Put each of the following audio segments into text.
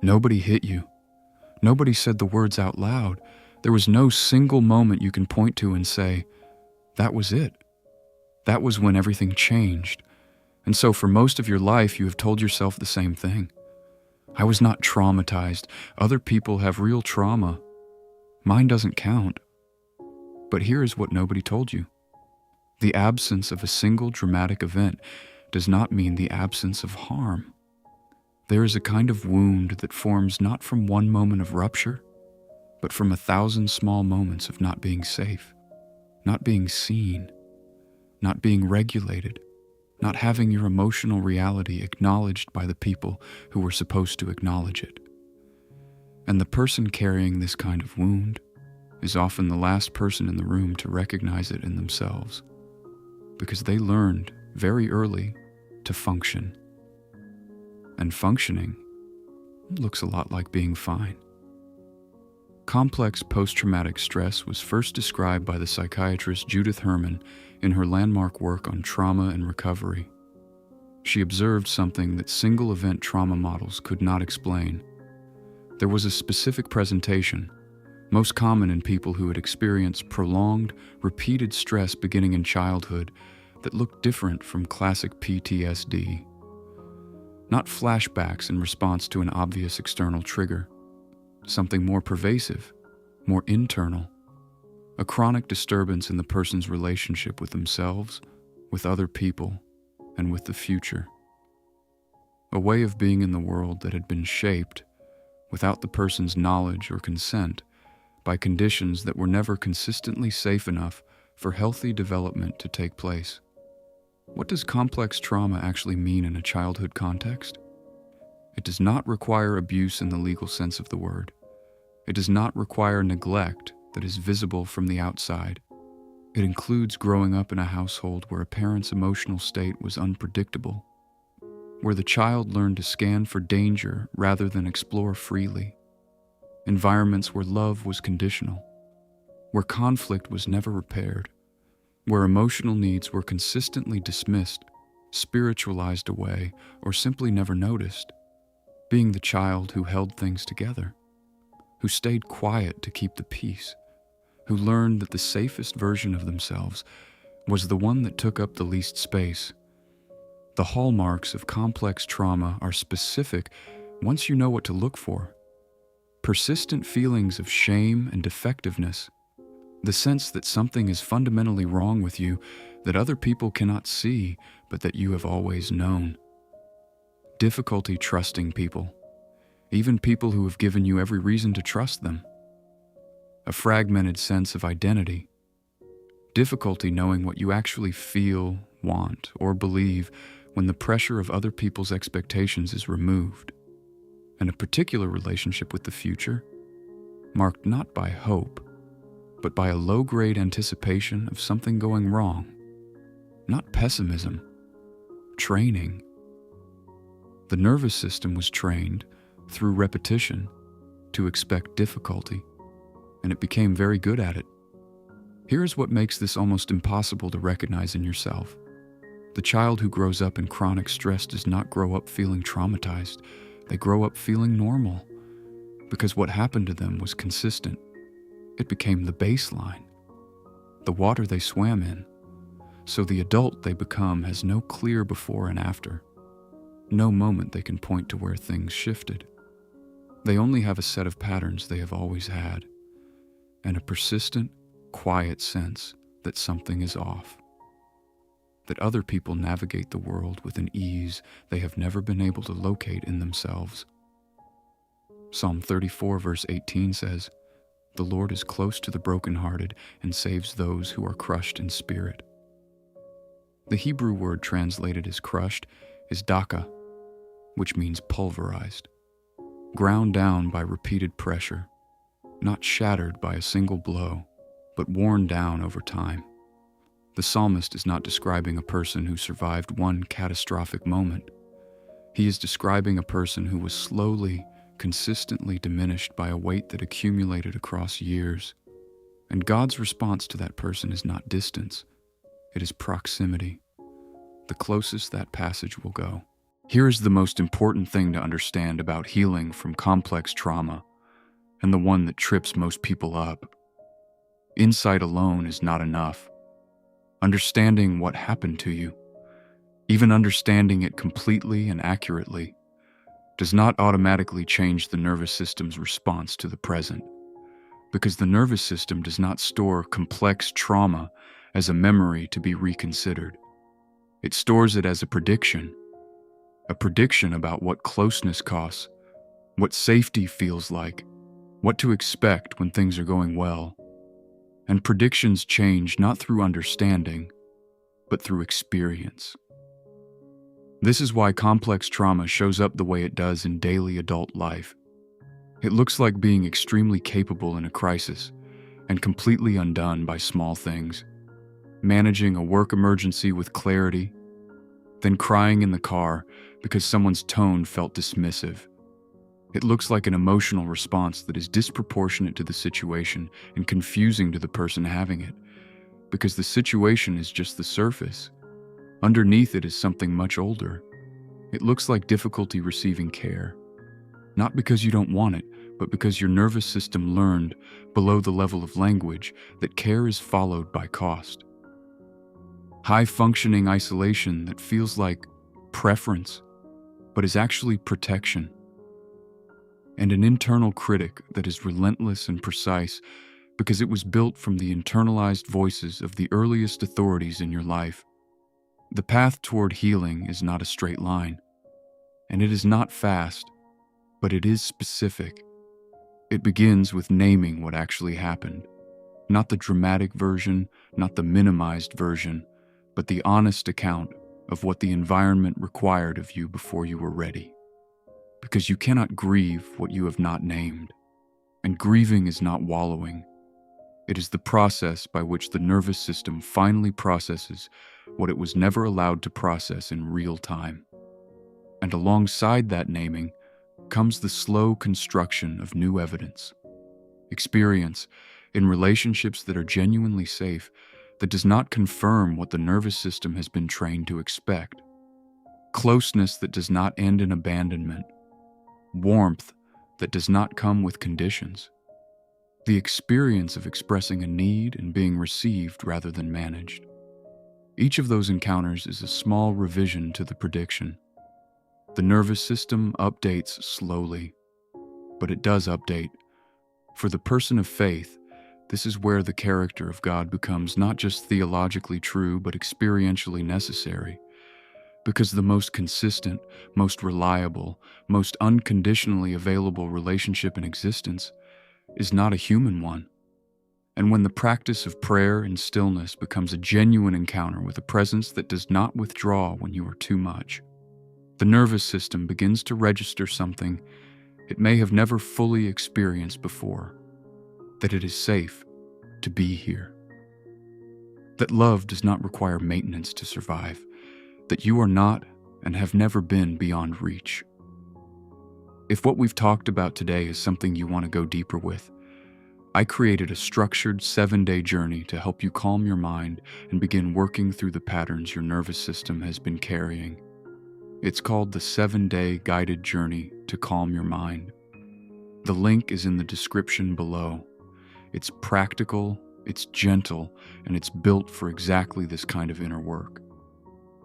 Nobody hit you. Nobody said the words out loud. There was no single moment you can point to and say, that was it. That was when everything changed. And so for most of your life, you have told yourself the same thing. I was not traumatized. Other people have real trauma. Mine doesn't count. But here is what nobody told you. The absence of a single dramatic event does not mean the absence of harm. There is a kind of wound that forms not from one moment of rupture, but from 1,000 small moments of not being safe, not being seen, not being regulated, not having your emotional reality acknowledged by the people who were supposed to acknowledge it. And the person carrying this kind of wound is often the last person in the room to recognize it in themselves, because they learned very early to function. And functioning looks a lot like being fine. Complex post-traumatic stress was first described by the psychiatrist Judith Herman in her landmark work on trauma and recovery. She observed something that single-event trauma models could not explain. There was a specific presentation, most common in people who had experienced prolonged, repeated stress beginning in childhood, that looked different from classic PTSD. Not flashbacks in response to an obvious external trigger. Something more pervasive, more internal. A chronic disturbance in the person's relationship with themselves, with other people, and with the future. A way of being in the world that had been shaped, without the person's knowledge or consent, by conditions that were never consistently safe enough for healthy development to take place. What does complex trauma actually mean in a childhood context? It does not require abuse in the legal sense of the word. It does not require neglect that is visible from the outside. It includes growing up in a household where a parent's emotional state was unpredictable, where the child learned to scan for danger rather than explore freely, environments where love was conditional, where conflict was never repaired, where emotional needs were consistently dismissed, spiritualized away, or simply never noticed, being the child who held things together, who stayed quiet to keep the peace, who learned that the safest version of themselves was the one that took up the least space. The hallmarks of complex trauma are specific once you know what to look for. Persistent feelings of shame and defectiveness, the sense that something is fundamentally wrong with you that other people cannot see, but that you have always known. Difficulty trusting people, even people who have given you every reason to trust them. A fragmented sense of identity. Difficulty knowing what you actually feel, want, or believe when the pressure of other people's expectations is removed. And a particular relationship with the future, marked not by hope, but by a low-grade anticipation of something going wrong. Not pessimism, training. The nervous system was trained, through repetition, to expect difficulty, and it became very good at it. Here is what makes this almost impossible to recognize in yourself. The child who grows up in chronic stress does not grow up feeling traumatized. They grow up feeling normal, because what happened to them was consistent. It became the baseline, the water they swam in. So the adult they become has no clear before and after, no moment they can point to where things shifted. They only have a set of patterns they have always had, and a persistent, quiet sense that something is off, that other people navigate the world with an ease they have never been able to locate in themselves. Psalm 34 verse 18 says, "The Lord is close to the brokenhearted and saves those who are crushed in spirit." The Hebrew word translated as crushed is daka, which means pulverized, ground down by repeated pressure, not shattered by a single blow, but worn down over time. The psalmist is not describing a person who survived one catastrophic moment. He is describing a person who was slowly, consistently diminished by a weight that accumulated across years. And God's response to that person is not distance, it is proximity, the closest that passage will go. Here is the most important thing to understand about healing from complex trauma, and the one that trips most people up. Insight alone is not enough. Understanding what happened to you, even understanding it completely and accurately, does not automatically change the nervous system's response to the present, because the nervous system does not store complex trauma as a memory to be reconsidered. It stores it as a prediction about what closeness costs, what safety feels like, what to expect when things are going well. And predictions change not through understanding, but through experience. This is why complex trauma shows up the way it does in daily adult life. It looks like being extremely capable in a crisis and completely undone by small things. Managing a work emergency with clarity, then crying in the car because someone's tone felt dismissive. It looks like an emotional response that is disproportionate to the situation and confusing to the person having it, because the situation is just the surface. Underneath it is something much older. It looks like difficulty receiving care, not because you don't want it, but because your nervous system learned below the level of language that care is followed by cost. High-functioning isolation that feels like preference, but is actually protection. And an internal critic that is relentless and precise because it was built from the internalized voices of the earliest authorities in your life. The path toward healing is not a straight line, and it is not fast, but it is specific. It begins with naming what actually happened, not the dramatic version, not the minimized version, but the honest account of what the environment required of you before you were ready. Because you cannot grieve what you have not named, and grieving is not wallowing. It is the process by which the nervous system finally processes what it was never allowed to process in real time. And alongside that naming comes the slow construction of new evidence. Experience in relationships that are genuinely safe, that does not confirm what the nervous system has been trained to expect. Closeness that does not end in abandonment. Warmth that does not come with conditions. The experience of expressing a need and being received rather than managed. Each of those encounters is a small revision to the prediction. The nervous system updates slowly, but it does update. For the person of faith, this is where the character of God becomes not just theologically true, but experientially necessary. Because the most consistent, most reliable, most unconditionally available relationship in existence is not a human one. And when the practice of prayer and stillness becomes a genuine encounter with a presence that does not withdraw when you are too much, the nervous system begins to register something it may have never fully experienced before, that it is safe to be here. That love does not require maintenance to survive, that you are not and have never been beyond reach. If what we've talked about today is something you want to go deeper with, I created a structured 7-day journey to help you calm your mind and begin working through the patterns your nervous system has been carrying. It's called the 7-Day Guided Journey to Calm Your Mind. The link is in the description below. It's practical, it's gentle, and it's built for exactly this kind of inner work.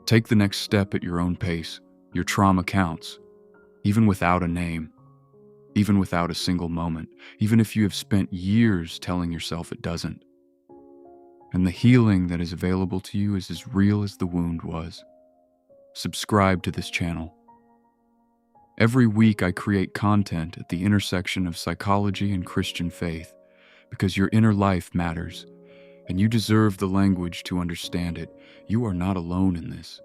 Take the next step at your own pace. Your trauma counts, even without a name, even without a single moment, even if you have spent years telling yourself it doesn't. And the healing that is available to you is as real as the wound was. Subscribe to this channel. Every week I create content at the intersection of psychology and Christian faith, because your inner life matters, and you deserve the language to understand it. You are not alone in this.